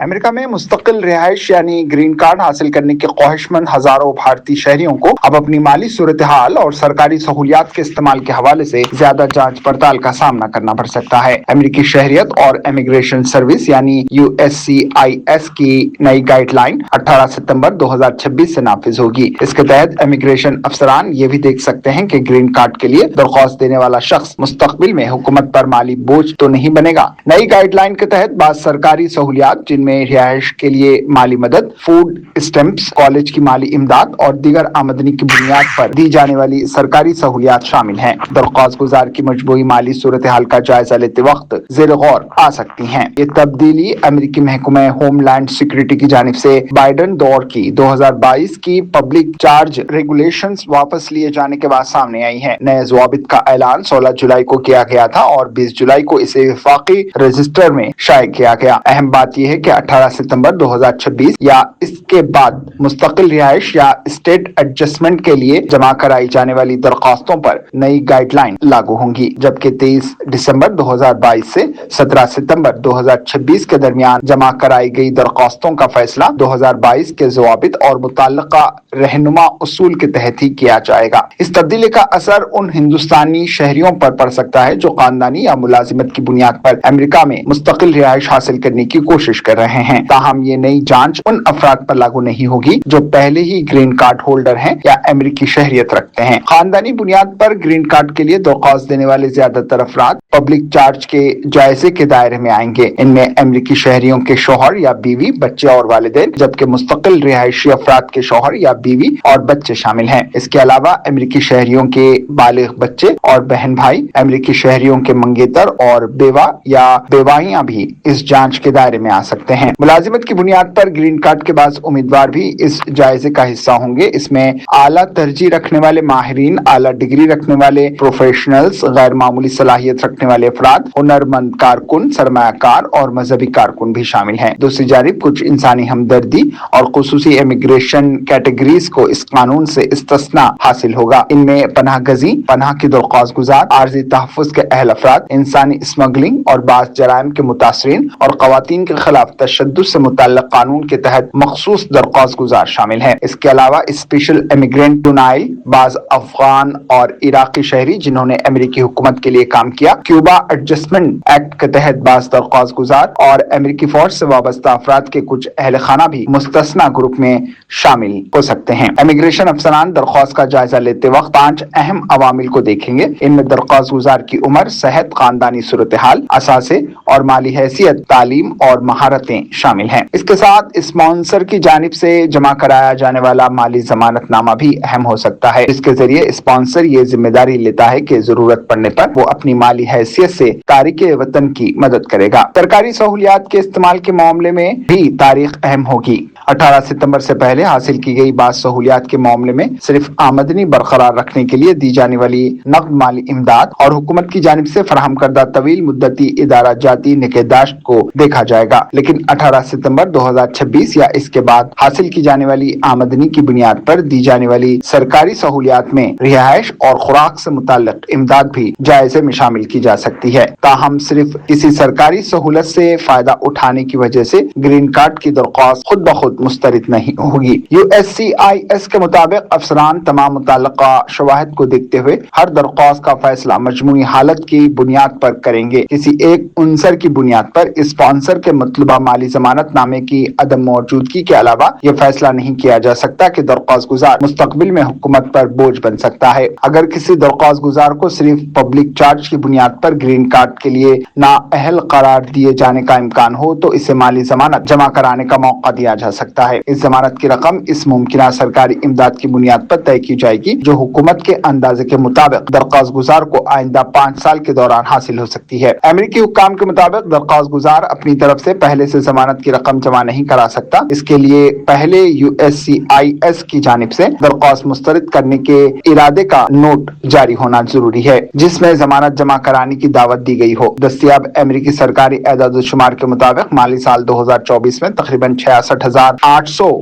امریکہ میں مستقل رہائش یعنی گرین کارڈ حاصل کرنے کے خواہشمند ہزاروں بھارتی شہریوں کو اب اپنی مالی صورتحال اور سرکاری سہولیات کے استعمال کے حوالے سے زیادہ جانچ پڑتال کا سامنا کرنا پڑ سکتا ہے۔ امریکی شہریت اور امیگریشن سروس یعنی USCIS کی نئی گائیڈ لائن 18 ستمبر 2026 سے نافذ ہوگی۔ اس کے تحت امیگریشن افسران یہ بھی دیکھ سکتے ہیں کہ گرین کارڈ کے لیے درخواست دینے والا شخص مستقبل میں حکومت پر مالی بوجھ تو نہیں بنے گا۔ نئی گائیڈ لائن کے تحت بعض سرکاری سہولیات جن میں رہائش کے لیے مالی مدد، فوڈ اسٹیمپس، کالج کی مالی امداد اور دیگر آمدنی کی بنیاد پر دی جانے والی سرکاری سہولیات شامل ہیں، درخواست گزار کی مجموعی مالی صورتحال کا جائزہ لیتے وقت زیر غور آ سکتی ہیں۔ یہ تبدیلی امریکی محکمہ ہوم لینڈ سیکورٹی کی جانب سے بائیڈن دور کی 2022 کی پبلک چارج ریگولیشنز واپس لیے جانے کے بعد سامنے آئی ہیں۔ نئے ضوابط کا اعلان 16 جولائی کو کیا گیا تھا اور 20 جولائی کو اسے وفاقی رجسٹر میں شائع کیا گیا۔ اہم بات یہ ہے کہ 18 ستمبر 2026 یا اس کے بعد مستقل رہائش یا اسٹیٹ ایڈجسٹمنٹ کے لیے جمع کرائی جانے والی درخواستوں پر نئی گائیڈ لائن لاگو ہوں گی، جبکہ 23 دسمبر 2022 سے 17 ستمبر 2026 کے درمیان جمع کرائی گئی درخواستوں کا فیصلہ 2022 کے ضوابط اور متعلقہ رہنما اصول کے تحت ہی کیا جائے گا۔ اس تبدیلی کا اثر ان ہندوستانی شہریوں پر پڑ سکتا ہے جو خاندانی یا ملازمت کی بنیاد پر امریکہ میں مستقل رہائش حاصل کرنے کی کوشش کر رہے ہیں۔ تاہم یہ نئی جانچ ان افراد پر لاگو نہیں ہوگی جو پہلے ہی گرین کارڈ ہولڈر ہیں یا امریکی شہریت رکھتے ہیں۔ خاندانی بنیاد پر گرین کارڈ کے لیے درخواست دینے والے زیادہ تر افراد پبلک چارج کے جائزے کے دائرے میں آئیں گے۔ ان میں امریکی شہریوں کے شوہر یا بیوی، بچے اور والدین، جبکہ مستقل رہائشی افراد کے شوہر یا بیوی اور بچے شامل ہیں۔ اس کے علاوہ امریکی شہریوں کے بالغ بچے اور بہن بھائی، امریکی شہریوں کے منگیتر اور بیوہ یا بیوائیاں بھی اس جانچ کے دائرے میں آ سکتے ہیں۔ ملازمت کی بنیاد پر گرین کارڈ کے بعض امیدوار بھی اس جائزے کا حصہ ہوں گے۔ اس میں اعلیٰ ترجیح رکھنے والے ماہرین، اعلیٰ ڈگری رکھنے والے پروفیشنلز، غیر معمولی صلاحیت رکھنے والے افراد، ہنرمند کارکن، سرمایہ کار اور مذہبی کارکن بھی شامل ہیں۔ دوسری جانب کچھ انسانی ہمدردی اور خصوصی امیگریشن کیٹیگریز کو اس قانون سے استثناء حاصل ہوگا۔ ان میں پناہ گزین، پناہ کی درخواست گزار، عارضی تحفظ کے اہل افراد، انسانی اسمگلنگ اور بعض جرائم کے متاثرین اور خواتین کے خلاف تشدد سے متعلق قانون کے تحت مخصوص درخواست گزار شامل ہیں۔ اس کے علاوہ اسپیشل امیگرینٹ ڈونائل، بعض افغان اور عراقی شہری جنہوں نے امریکی حکومت کے لیے کام کیا، کیوبا ایڈجسٹمنٹ ایکٹ کے تحت بعض درخواست گزار اور امریکی فوج سے وابستہ افراد کے کچھ اہل خانہ بھی مستثنی گروپ میں شامل ہو سکتے ہیں۔ امیگریشن افسران درخواست کا جائزہ لیتے وقت 5 اہم عوامل کو دیکھیں گے۔ ان میں درخواست گزار کی عمر، صحت، خاندانی صورتحال، اثاثے اور مالی حیثیت، تعلیم اور مہارتیں شامل ہیں۔ اس کے ساتھ اسپانسر کی جانب سے جمع کرایا جانے والا مالی ضمانت نامہ بھی اہم ہو سکتا ہے، جس کے ذریعے اسپانسر یہ ذمہ داری لیتا ہے کہ ضرورت پڑنے پر وہ اپنی مالی حیثیت سے تارک وطن کی مدد کرے گا۔ سرکاری سہولیات کے استعمال کے معاملے میں بھی تاریخ اہم ہوگی۔ 18 ستمبر سے پہلے حاصل کی گئی بعض سہولیات کے معاملے میں صرف آمدنی برقرار رکھنے کے لیے دی جانے والی نقد مالی امداد اور حکومت کی جانب سے فراہم کردہ طویل مدتی ادارہ جاتی نگہداشت کو دیکھا جائے گا، لیکن 18 ستمبر 2026 یا اس کے بعد حاصل کی جانے والی آمدنی کی بنیاد پر دی جانے والی سرکاری سہولیات میں رہائش اور خوراک سے متعلق امداد بھی جائزے میں شامل کی جا سکتی ہے۔ تاہم صرف کسی سرکاری سہولت سے فائدہ اٹھانے کی وجہ سے گرین کارڈ کی درخواست خود بخود مسترد نہیں ہوگی۔ USCIS کے مطابق افسران تمام متعلقہ شواہد کو دیکھتے ہوئے ہر درخواست کا فیصلہ مجموعی حالت کی بنیاد پر کریں گے۔ کسی ایک عنصر کی بنیاد پر اسپانسر کے مطلوبہ مالی ضمانت نامے کی عدم موجودگی کے علاوہ یہ فیصلہ نہیں کیا جا سکتا کہ درخواست گزار مستقبل میں حکومت پر بوجھ بن سکتا ہے۔ اگر کسی درخواست گزار کو صرف پبلک چارج کی بنیاد پر گرین کارڈ کے لیے نااہل قرار دیے جانے کا امکان ہو تو اسے مالی ضمانت جمع کرانے کا موقع دیا جا سکتا ہے۔ اس ضمانت کی رقم اس ممکنہ سرکاری امداد کی بنیاد پر طے کی جائے گی جو حکومت کے اندازے کے مطابق درخواست گزار کو آئندہ 5 سال کے دوران حاصل ہو سکتی ہے۔ امریکی حکام کے مطابق درخواست گزار اپنی طرف سے پہلے سے ضمانت کی رقم جمع نہیں کرا سکتا۔ اس کے لیے پہلے USCIS کی جانب سے درخواست مسترد کرنے کے ارادے کا نوٹ جاری ہونا ضروری ہے جس میں ضمانت جمع کرانے کی دعوت دی گئی ہو۔ دستیاب امریکی سرکاری اعداد و شمار کے مطابق مالی سال 2024 میں تقریباً 66,000 800